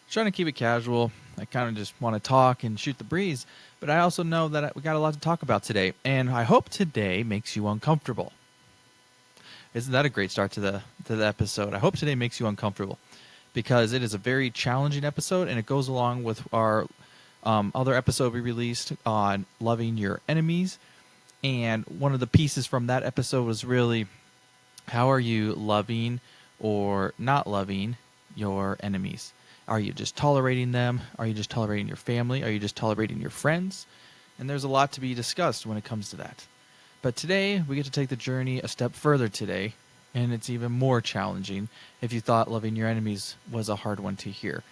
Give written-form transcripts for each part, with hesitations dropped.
Trying to keep it casual. I kind of just want to talk and shoot the breeze, but I also know that we got a lot to talk about today, and I hope today makes you uncomfortable. Isn't that a great start to the episode? I hope today makes you uncomfortable because it is a very challenging episode, and it goes along with our other episode we released on loving your enemies. And one of the pieces from that episode was really how are you loving or not loving your enemies? Are you just tolerating them? Are you just tolerating your family? Are you just tolerating your friends? And there's a lot to be discussed when it comes to that. But today, we get to take the journey a step further today, and it's even more challenging if you thought loving your enemies was a hard one to hear.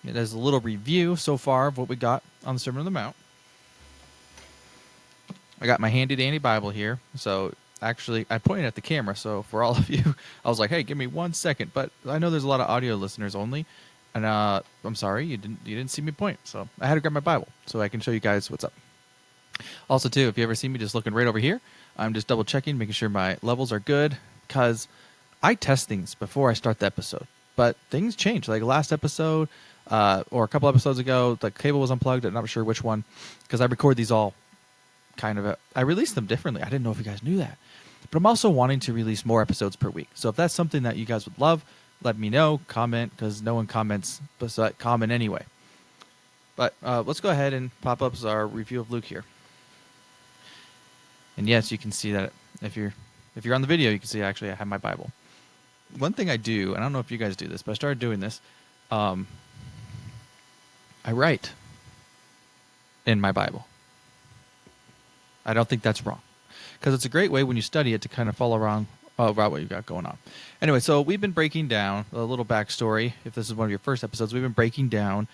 It is a little review so far of what we got on the Sermon on the Mount. I got my handy-dandy Bible here, so actually, I pointed at the camera, so for all of you, I was like, hey, give me 1 second. But I know there's a lot of audio listeners only, and I'm sorry, you didn't see me point, so I had to grab my Bible so I can show you guys what's up. Also, too, if you ever see me just looking right over here, I'm just double-checking, making sure my levels are good, because I test things before I start the episode. But things change. Like last episode, or a couple episodes ago, the cable was unplugged. I'm not sure which one, because I record these all I release them differently. I didn't know if you guys knew that. But I'm also wanting to release more episodes per week. So if that's something that you guys would love, let me know. Comment, because no one comments, but comment anyway. But let's go ahead and pop up our review of Luke here. And yes, you can see that if you're on the video, you can see actually I have my Bible. One thing I do, and I don't know if you guys do this, but I started doing this. I write in my Bible. I don't think that's wrong, because it's a great way when you study it to kind of follow around about what you've got going on. Anyway, so we've been breaking down a little backstory. If this is one of your first episodes, we've been breaking down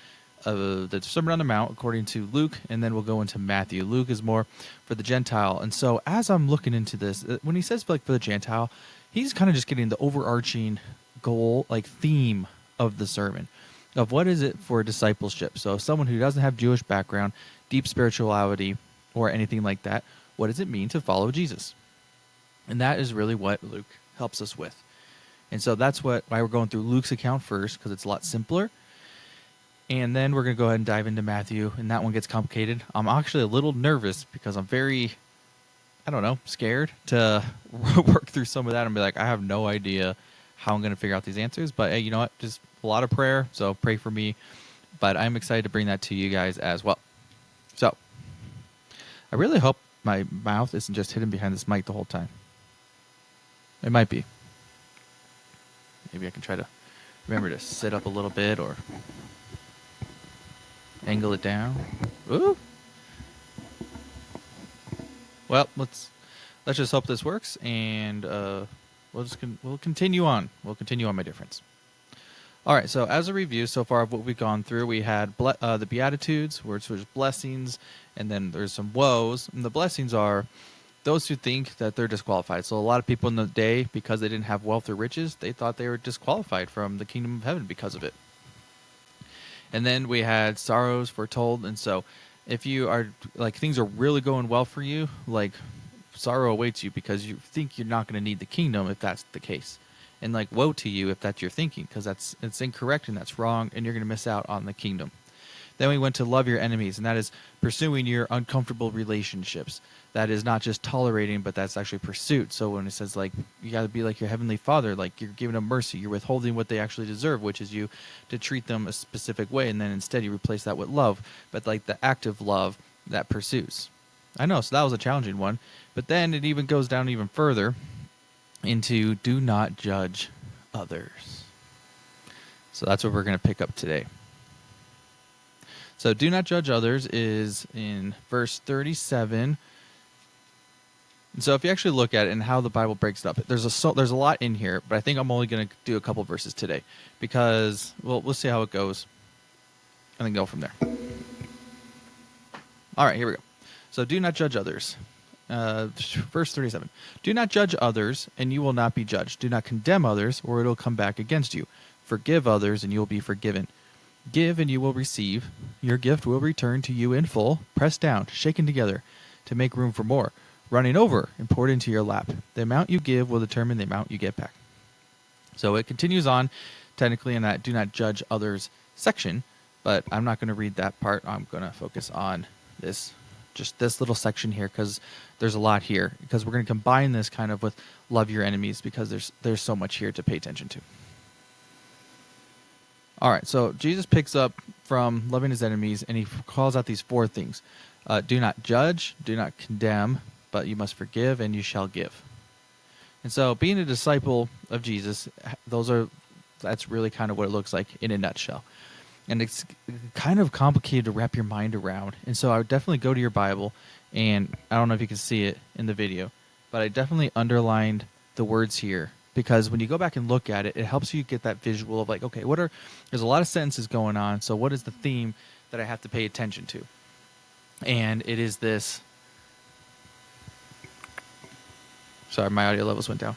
the Sermon on the Mount according to Luke, and then we'll go into Matthew. Luke is more for the Gentile. And so as I'm looking into this, when he says like for the Gentile, he's kind of just getting the overarching goal, like theme of the sermon, of what is it for discipleship. So someone who doesn't have Jewish background, deep spirituality, or anything like that, what does it mean to follow Jesus? And that is really what Luke helps us with. And so that's why we're going through Luke's account first, because it's a lot simpler. And then we're going to go ahead and dive into Matthew, and that one gets complicated. I'm actually a little nervous because I'm very, scared to work through some of that and be like, I have no idea how I'm going to figure out these answers. But hey, you know what? Just a lot of prayer, so pray for me. But I'm excited to bring that to you guys as well. So I really hope my mouth isn't just hidden behind this mic the whole time. It might be. Maybe I can try to remember to sit up a little bit or angle it down. Ooh. Well, let's just hope this works, and we'll continue on. We'll continue on, my dear friends. All right, so as a review so far of what we've gone through, we had the Beatitudes, which was blessings, and then there's some woes. And the blessings are those who think that they're disqualified. So a lot of people in the day, because they didn't have wealth or riches, they thought they were disqualified from the kingdom of heaven because of it. And then we had sorrows foretold. And so if you are, like, things are really going well for you, like, sorrow awaits you because you think you're not going to need the kingdom if that's the case. And like, woe to you if that's your thinking, because it's incorrect and that's wrong, and you're going to miss out on the kingdom. Then we went to love your enemies, and that is pursuing your uncomfortable relationships. That is not just tolerating, but that's actually pursuit. So when it says, like, you got to be like your heavenly Father, like you're giving them mercy, you're withholding what they actually deserve, which is you to treat them a specific way, and then instead you replace that with love, but like the active love that pursues. I know, so that was a challenging one. But then it even goes down even further into do not judge others. So that's what we're going to pick up today. So do not judge others is in verse 37. And so if you actually look at it and how the Bible breaks it up, there's a lot in here, but I think I'm only going to do a couple verses today because, well, we'll see how it goes and then go from there. All right, here we go. So do not judge others. Verse 37. Do not judge others, and you will not be judged. Do not condemn others, or it will come back against you. Forgive others, and you will be forgiven. Give, and you will receive. Your gift will return to you in full, pressed down, shaken together, to make room for more, running over and poured into your lap. The amount you give will determine the amount you get back. So it continues on, technically, in that do not judge others section, but I'm not going to read that part. I'm going to focus on just this little section here, because there's a lot here, because we're going to combine this kind of with love your enemies, because there's so much here to pay attention to. All right, so Jesus picks up from loving his enemies, and he calls out these 4 things. Do not judge, do not condemn, but you must forgive, and you shall give. And so being a disciple of Jesus, that's really kind of what it looks like in a nutshell. And it's kind of complicated to wrap your mind around. And so I would definitely go to your Bible, and I don't know if you can see it in the video, but I definitely underlined the words here, because when you go back and look at it, it helps you get that visual of like, okay, there's a lot of sentences going on, so what is the theme that I have to pay attention to? And it is this. Sorry, my audio levels went down.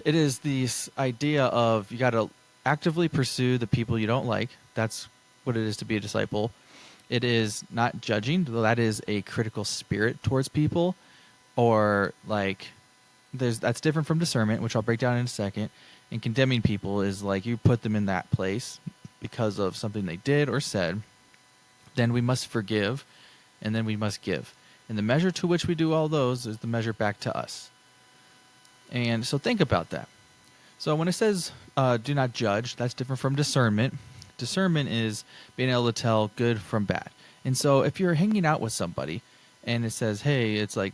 It is this idea of you got to actively pursue the people you don't like. That's what it is to be a disciple. It is not judging. That is a critical spirit towards people, or like that's different from discernment, which I'll break down in a second. And condemning people is like you put them in that place because of something they did or said. Then we must forgive, and then we must give. And the measure to which we do all those is the measure back to us. And so think about that. So when it says do not judge, that's different from discernment. Discernment is being able to tell good from bad. And so if you're hanging out with somebody and it says, hey, it's like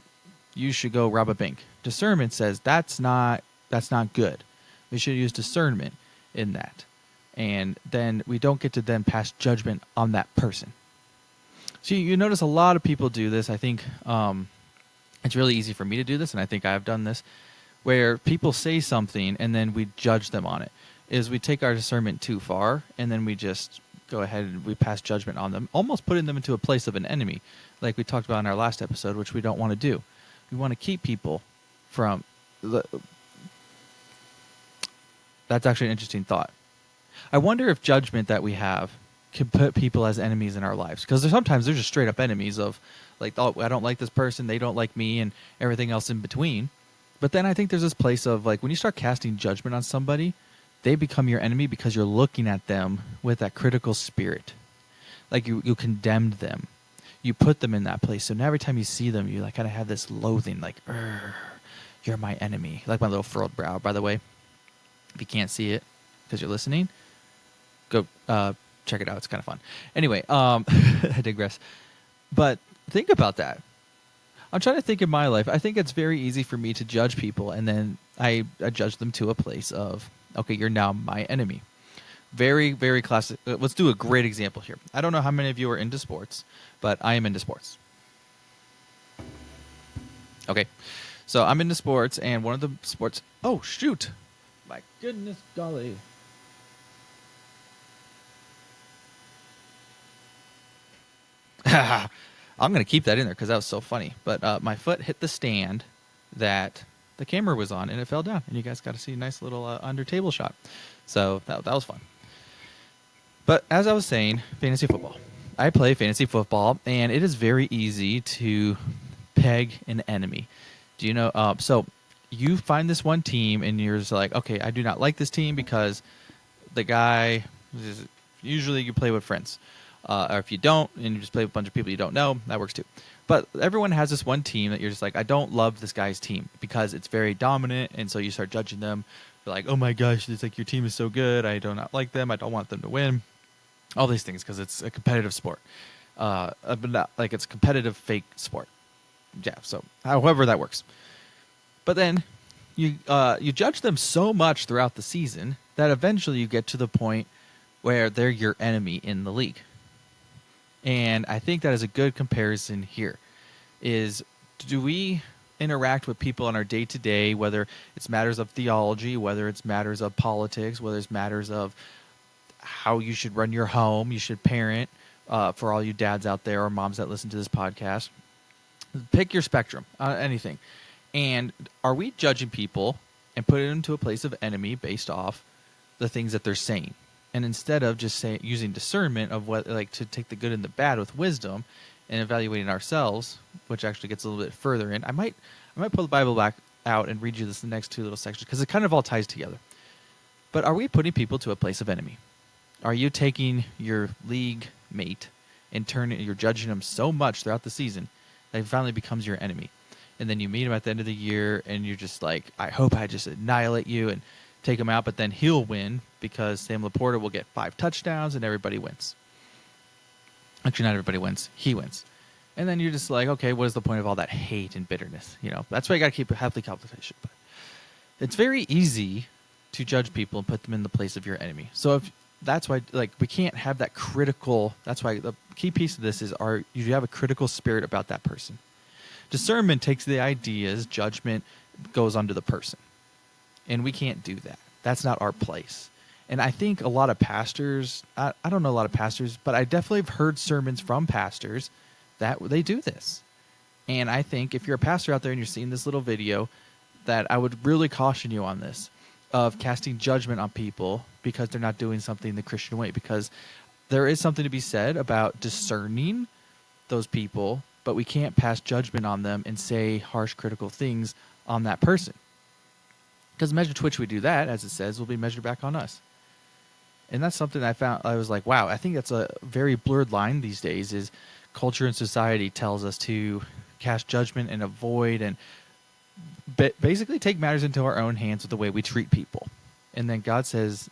you should go rob a bank. Discernment says that's not good. We should use discernment in that. And then we don't get to then pass judgment on that person. So you notice a lot of people do this. I think it's really easy for me to do this, and I think I've done this, where people say something and then we judge them on it. Is we take our discernment too far, and then we just go ahead and we pass judgment on them, almost putting them into a place of an enemy, like we talked about in our last episode, which we don't want to do. We want to keep people from That's actually an interesting thought. I wonder if judgment that we have can put people as enemies in our lives, because sometimes they're just straight up enemies of like, oh, I don't like this person, they don't like me, and everything else in between. But then I think there's this place of like when you start casting judgment on somebody, they become your enemy because you're looking at them with that critical spirit. Like you condemned them, you put them in that place. So now every time you see them, you like kind of have this loathing, like, you're my enemy. Like my little furrowed brow, by the way. If you can't see it because you're listening, go check it out. It's kind of fun. Anyway, I digress. But think about that. I'm trying to think in my life. I think it's very easy for me to judge people, and then I judge them to a place of, okay, you're now my enemy. Very, very classic. Let's do a great example here. I don't know how many of you are into sports, but I am into sports. Okay. So I'm into sports, and one of the sports... Oh, shoot. My goodness golly. I'm going to keep that in there because that was so funny. But my foot hit the stand that the camera was on, and it fell down. And you guys got to see a nice little under table shot. So that was fun. But as I was saying, fantasy football. I play fantasy football, and it is very easy to peg an enemy. Do you know? So you find this one team, and you're just like, okay, I do not like this team because the guy... Usually you play with friends. Or if you don't, and you just play with a bunch of people you don't know, that works too. But everyone has this one team that you're just like, I don't love this guy's team because it's very dominant, and so you start judging them. You're like, oh my gosh, it's like your team is so good. I do not like them. I don't want them to win. All these things because it's a competitive sport. But not, like it's a competitive fake sport. Yeah, so however that works. But then you judge them so much throughout the season that eventually you get to the point where they're your enemy in the league. And I think that is a good comparison here. Is do we interact with people on our day-to-day, whether it's matters of theology, whether it's matters of politics, whether it's matters of how you should run your home, you should parent, for all you dads out there or moms that listen to this podcast. Pick your spectrum, anything. And are we judging people and putting them into a place of enemy based off the things that they're saying? And instead of just using discernment of what, like, to take the good and the bad with wisdom and evaluating ourselves, which actually gets a little bit further in. I might pull the Bible back out and read you the next two little sections because it kind of all ties together. But are we putting people to a place of enemy? Are you taking your league mate and you're judging him so much throughout the season that he finally becomes your enemy? And then you meet him at the end of the year and you're just like, I hope I just annihilate you and take him out, but then he'll win because Sam Laporta will get 5 touchdowns and everybody wins. Actually, not everybody wins. He wins. And then you're just like, okay, what is the point of all that hate and bitterness? That's why you got to keep a healthy conversation. But it's very easy to judge people and put them in the place of your enemy. So that's why, we can't have that critical. That's why the key piece of this is you have a critical spirit about that person. Discernment takes the ideas, judgment goes onto the person. And we can't do that. That's not our place. And I think a lot of pastors, I don't know a lot of pastors, but I definitely have heard sermons from pastors that they do this. And I think if you're a pastor out there and you're seeing this little video, that I would really caution you on this, of casting judgment on people because they're not doing something the Christian way. Because there is something to be said about discerning those people, but we can't pass judgment on them and say harsh, critical things on that person. Because the measure to which we do that, as it says, will be measured back on us. And that's something I found. I was like, wow, I think that's a very blurred line these days, is culture and society tells us to cast judgment and avoid and basically take matters into our own hands with the way we treat people. And then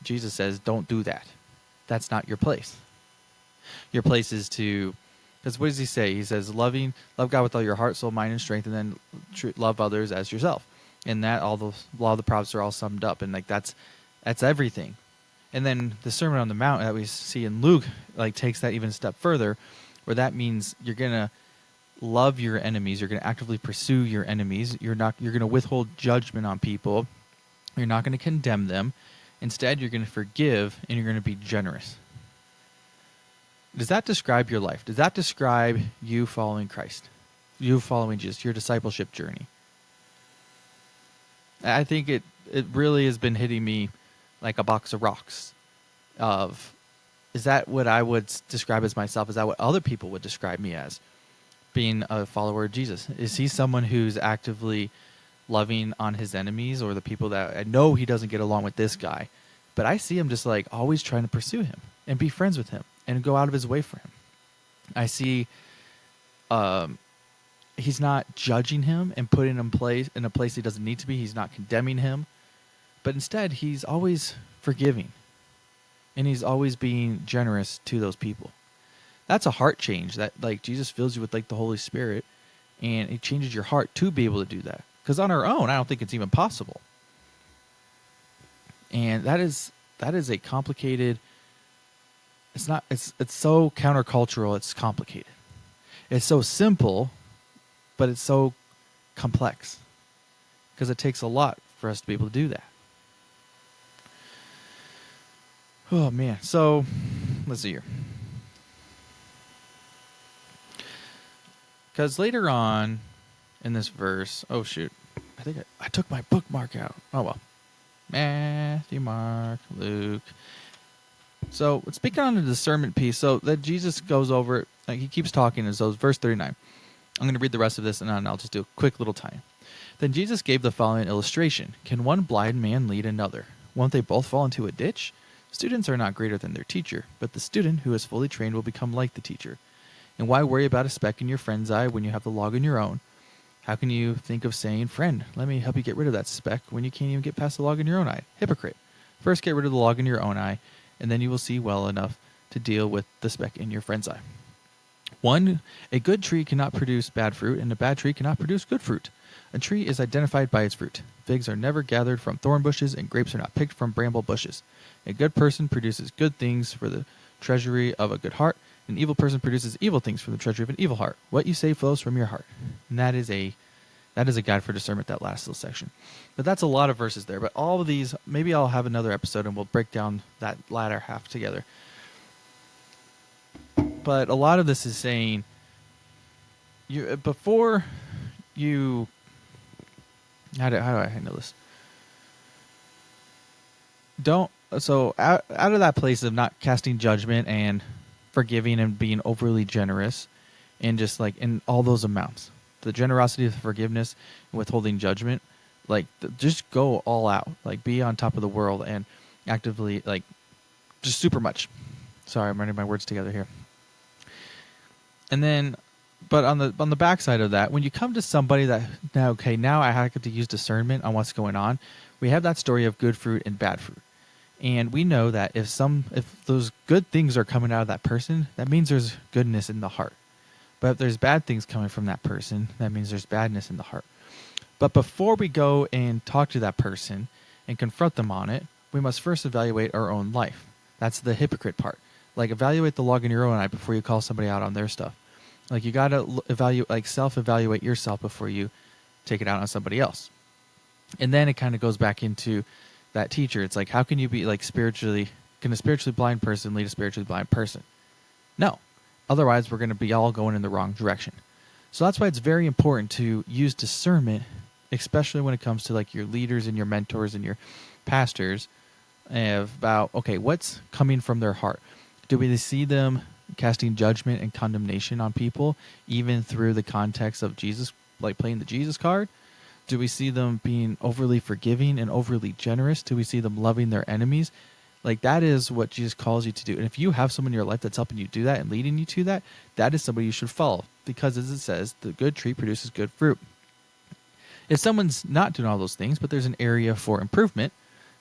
Jesus says, don't do that. That's not your place. Your place is to, because what does he say? He says, love God with all your heart, soul, mind, and strength, and then love others as yourself. And that all the law of the prophets are all summed up. And that's everything. And then the Sermon on the Mount that we see in Luke takes that even a step further, where that means you're gonna love your enemies, you're gonna actively pursue your enemies, you're gonna withhold judgment on people, you're not gonna condemn them. Instead, you're gonna forgive and you're gonna be generous. Does that describe your life? Does that describe you following Christ? You following Jesus, your discipleship journey? I think it really has been hitting me like a box of rocks is that what I would describe as myself? Is that what other people would describe me as, being a follower of Jesus? Is he someone who's actively loving on his enemies, or the people that I know he doesn't get along with this guy, but I see him just always trying to pursue him and be friends with him and go out of his way for him? I see he's not judging him and putting him in a place he doesn't need to be. He's not condemning him. But instead, he's always forgiving. And he's always being generous to those people. That's a heart change. That Jesus fills you with the Holy Spirit. And it changes your heart to be able to do that. Because on our own, I don't think it's even possible. And that is a complicated. It's so countercultural. It's complicated. It's so simple, but it's so complex. Because it takes a lot for us to be able to do that. Oh, man. So, let's see here. Because later on in this verse, oh, shoot. I think I took my bookmark out. Oh, well. Matthew, Mark, Luke. So, speaking on the discernment piece, so that Jesus goes over, he keeps talking, and so verse 39. I'm going to read the rest of this, and then I'll just do a quick little time. Then Jesus gave the following illustration. Can one blind man lead another? Won't they both fall into a ditch? Students are not greater than their teacher, but the student who is fully trained will become like the teacher. And why worry about a speck in your friend's eye when you have the log in your own? How can you think of saying, friend, let me help you get rid of that speck, when you can't even get past the log in your own eye? Hypocrite. First get rid of the log in your own eye, and then you will see well enough to deal with the speck in your friend's eye. 1. A good tree cannot produce bad fruit, and a bad tree cannot produce good fruit. A tree is identified by its fruit. Figs are never gathered from thorn bushes, and grapes are not picked from bramble bushes. A good person produces good things for the treasury of a good heart. An evil person produces evil things from the treasury of an evil heart. What you say flows from your heart. And that is a guide for discernment, that last little section. But that's a lot of verses there. But all of these, maybe I'll have another episode and we'll break down that latter half together. But a lot of this is saying, before you, how do I handle this? Out of that place of not casting judgment and forgiving and being overly generous, and just in all those amounts, the generosity, the forgiveness, and withholding judgment, just go all out, be on top of the world and actively just super much. Sorry, I'm running my words together here. And then, but on the backside of that, when you come to somebody that now I have to use discernment on what's going on. We have that story of good fruit and bad fruit, and we know that if those good things are coming out of that person, that means there's goodness in the heart. But if there's bad things coming from that person, that means there's badness in the heart. But before we go and talk to that person and confront them on it, we must first evaluate our own life. That's the hypocrite part. Like, evaluate the log in your own eye before you call somebody out on their stuff. Like, you got to evaluate, like, self-evaluate yourself before you take it out on somebody else. And then it kind of goes back into that teacher. It's like, how can you be, like, can a spiritually blind person lead a spiritually blind person? No. Otherwise, we're going to be all going in the wrong direction. So that's why it's very important to use discernment, especially when it comes to, like, your leaders and your mentors and your pastors, about, okay, what's coming from their heart? Do we see them casting judgment and condemnation on people, even through the context of Jesus, like playing the Jesus card? Do we see them being overly forgiving and overly generous? Do we see them loving their enemies? Like, that is what Jesus calls you to do. And if you have someone in your life that's helping you do that and leading you to that, that is somebody you should follow. Because as it says, the good tree produces good fruit. If someone's not doing all those things, but there's an area for improvement,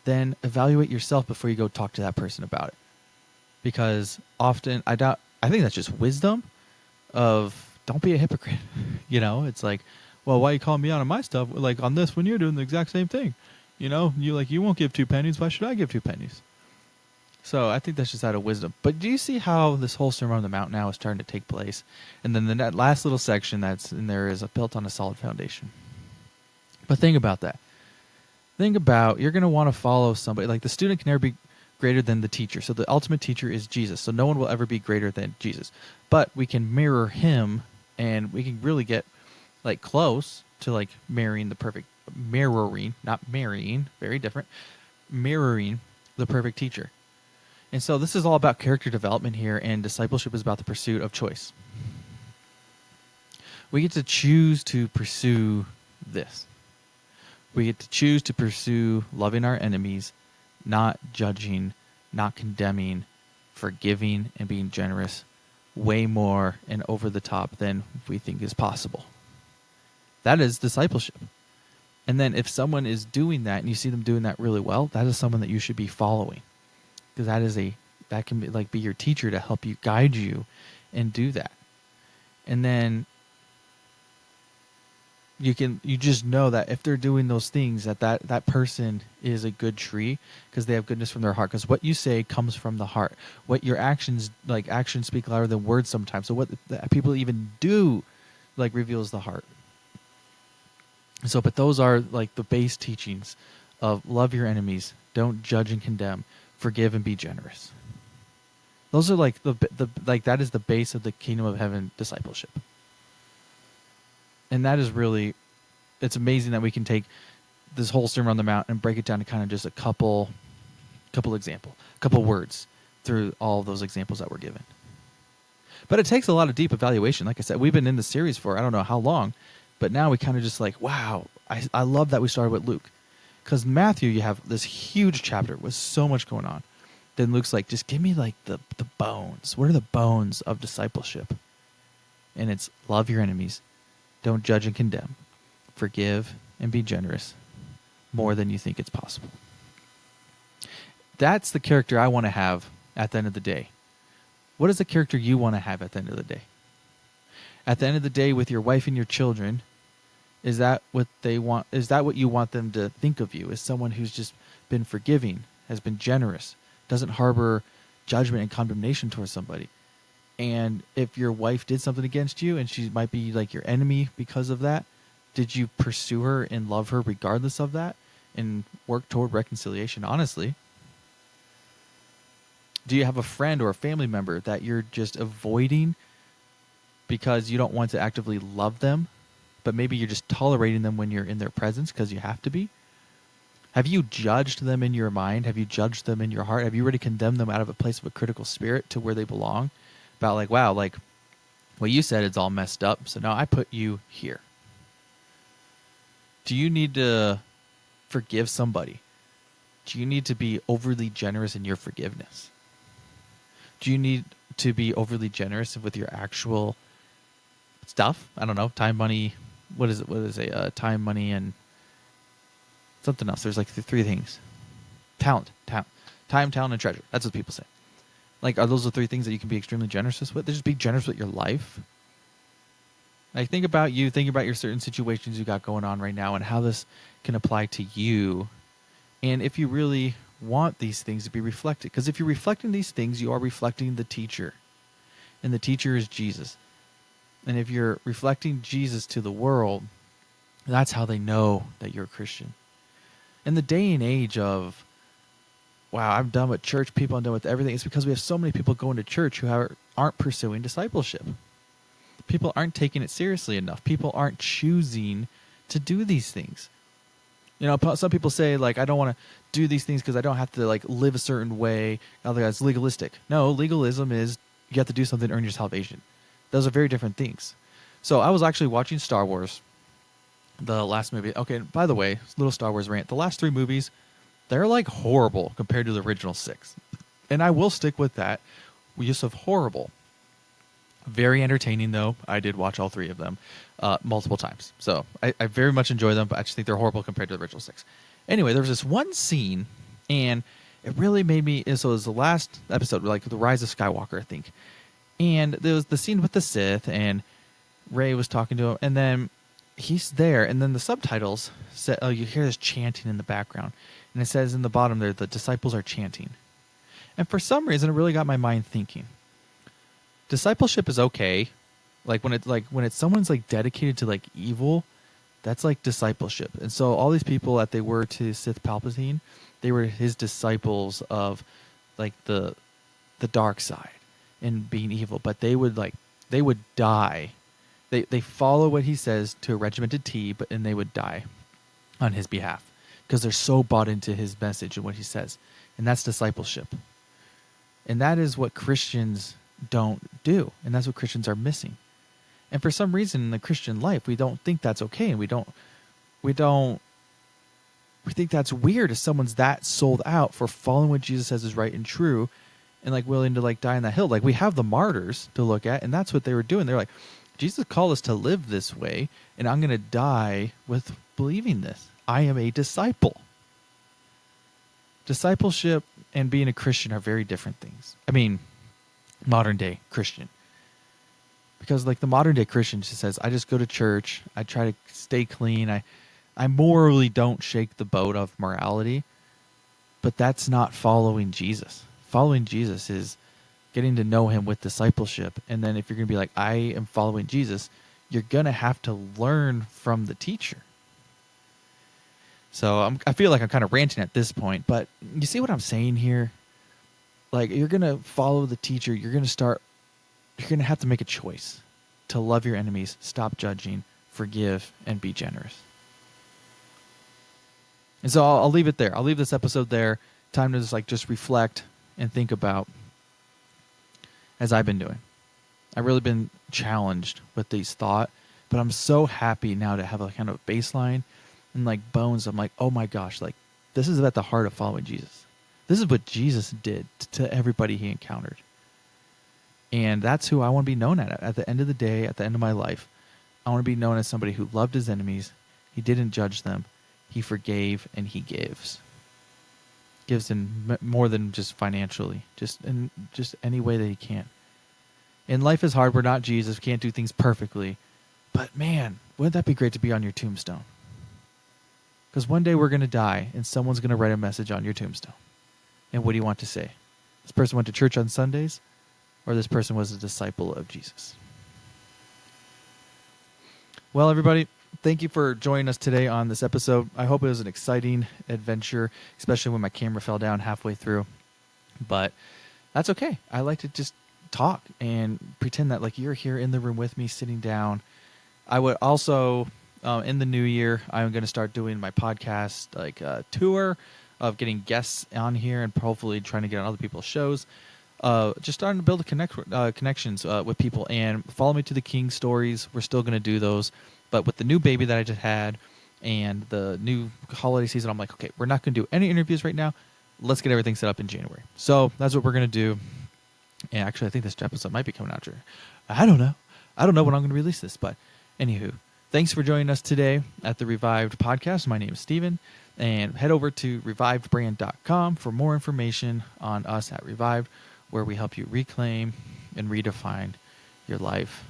then evaluate yourself before you go talk to that person about it. Because often, I think that's just wisdom of, don't be a hypocrite. It's like, well, why are you calling me out on my stuff, like on this, when you're doing the exact same thing? You won't give 2 pennies. Why should I give 2 pennies? So I think that's just out of wisdom. But do you see how this whole Sermon on the Mount now is starting to take place? And then that last little section that's in there is built on a solid foundation. But think about that. Think about, you're going to want to follow somebody. Like, the student can never be greater than the teacher. So the ultimate teacher is Jesus. So no one will ever be greater than Jesus. But we can mirror him, and we can really get, like, close to, like, not marrying, very different, mirroring the perfect teacher. And so this is all about character development here, and discipleship is about the pursuit of choice. We get to choose to pursue this. We get to choose to pursue loving our enemies, not judging, not condemning, forgiving, and being generous way more and over the top than we think is possible. That is discipleship. And then if someone is doing that and you see them doing that really well, that is someone that you should be following. Because that can be, like, be your teacher to help you, guide you, and do that. And then you just know that if they're doing those things, that person is a good tree because they have goodness from their heart. Because what you say comes from the heart. What your actions speak louder than words sometimes. So what people even do, like, reveals the heart. So, but those are, like, the base teachings of love your enemies, don't judge and condemn, forgive and be generous. Those are, like, that is the base of the kingdom of heaven discipleship. And that is really, it's amazing that we can take this whole Sermon on the Mount and break it down to kind of just a couple words through all those examples that were given. But it takes a lot of deep evaluation. Like I said, we've been in the series for I don't know how long, but now we kind of just like, wow, I love that we started with Luke. Because Matthew, you have this huge chapter with so much going on. Then Luke's like, just give me, like, the bones. What are the bones of discipleship? And it's love your enemies. Don't judge and condemn. Forgive and be generous more than you think it's possible. That's the character I want to have at the end of the day. What is the character you want to have at the end of the day? At the end of the day, with your wife and your children, is that what they want? Is that what you want them to think of you? As someone who's just been forgiving, has been generous, doesn't harbor judgment and condemnation towards somebody? And if your wife did something against you and she might be, like, your enemy because of that, did you pursue her and love her regardless of that and work toward reconciliation honestly? Do you have a friend or a family member that you're just avoiding because you don't want to actively love them, but maybe you're just tolerating them when you're in their presence because you have to be? Have you judged them in your mind? Have you judged them in your heart? Have you already condemned them out of a place of a critical spirit to where they belong? About, like, wow, like, what you said is all messed up, so now I put you here. Do you need to forgive somebody? Do you need to be overly generous in your forgiveness? Do you need to be overly generous with your actual stuff? I don't know, time, money. What is it? What is it? Time, money, and something else. There's like three things. Talent, time, talent, and treasure. That's what people say. Like, are those the three things that you can be extremely generous with? Just be generous with your life. Like, think about you. Think about your certain situations you got going on right now and how this can apply to you. And if you really want these things to be reflected. Because if you're reflecting these things, you are reflecting the teacher. And the teacher is Jesus. And if you're reflecting Jesus to the world, that's how they know that you're a Christian. In the day and age of, wow, I'm done with church people, I'm done with everything, it's because we have so many people going to church who aren't pursuing discipleship. People aren't taking it seriously enough. People aren't choosing to do these things. You know, some people say, like, I don't want to do these things because I don't have to, like, live a certain way. Otherwise, it's legalistic. No, legalism is you have to do something to earn your salvation. Those are very different things. So I was actually watching Star Wars, the last movie. Okay, by the way, little Star Wars rant. The last 3 movies, they're, like, horrible compared to the original 6. And I will stick with that use of horrible. Very entertaining, though. I did watch all 3 of them multiple times. So I very much enjoy them, but I just think they're horrible compared to the original 6. Anyway, there was this one scene, and it really made me... So it was the last episode, like The Rise of Skywalker, I think. And there was the scene with the Sith, and Rey was talking to him, and then he's there, and then the subtitles said, you hear this chanting in the background. And it says in the bottom there, the disciples are chanting. And for some reason, it really got my mind thinking. Discipleship is okay, like when it's someone's like dedicated to like evil, that's like discipleship. And so all these people that they were to Sith Palpatine, they were his disciples of like the dark side and being evil. But they would die. They follow what he says to a regimented T, and they would die on his behalf because they're so bought into his message and what he says, and that's discipleship. And that is what Christians don't do, and that's what Christians are missing. And for some reason in the Christian life, we don't think that's okay, and we think that's weird if someone's that sold out for following what Jesus says is right and true, and like willing to like die on that hill. Like, we have the martyrs to look at, and that's what they were doing. They're like, Jesus called us to live this way, and I'm going to die with believing this. I am a disciple. Discipleship and being a Christian are very different things. I mean, modern day Christian, because like the modern day Christian just says, I just go to church, I try to stay clean, I morally don't shake the boat of morality. But that's not following Jesus. Following Jesus is getting to know him with discipleship. And then if you're gonna be like, I am following Jesus, you're gonna have to learn from the teacher. So I feel like I'm kind of ranting at this point, but you see what I'm saying here? Like, you're going to follow the teacher. You're going to have to make a choice to love your enemies, stop judging, forgive, and be generous. And so I'll leave it there. I'll leave this episode there. Time to just reflect and think about, as I've been doing. I've really been challenged with these thoughts, but I'm so happy now to have a kind of baseline and like bones. I'm like, oh my gosh, like this is at the heart of following Jesus. This is what Jesus did to everybody he encountered. And that's who I want to be known at the end of the day, at the end of my life. I want to be known as somebody who loved his enemies. He didn't judge them. He forgave, and he gives. Gives in more than just financially, just in just any way that he can. And life is hard. We're not Jesus. We can't do things perfectly. But man, wouldn't that be great to be on your tombstone? Because one day we're going to die, and someone's going to write a message on your tombstone. And what do you want to say? This person went to church on Sundays, or this person was a disciple of Jesus? Well, everybody, thank you for joining us today on this episode. I hope it was an exciting adventure, especially when my camera fell down halfway through. But that's okay. I like to just talk and pretend that like you're here in the room with me, sitting down. I would also, in the new year, I'm going to start doing my podcast tour of getting guests on here and hopefully trying to get on other people's shows. Just starting to build connections with people, and follow me to the King stories. We're still going to do those, but with the new baby that I just had and the new holiday season, I'm like, okay, we're not going to do any interviews right now. Let's get everything set up in January. So that's what we're going to do. And actually, I think this episode might be coming out. I don't know. I don't know when I'm going to release this, but anywho, thanks for joining us today at the Revived Podcast. My name is Steven, and head over to revivedbrand.com for more information on us at Revived, where we help you reclaim and redefine your life.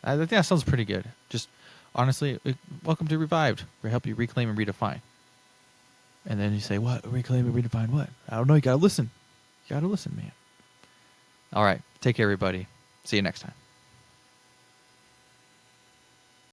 I think that sounds pretty good. Just honestly, welcome to Revived. We help you reclaim and redefine. And then you say, what? Reclaim and redefine what? I don't know. You got to listen. You got to listen, man. All right. Take care, everybody. See you next time.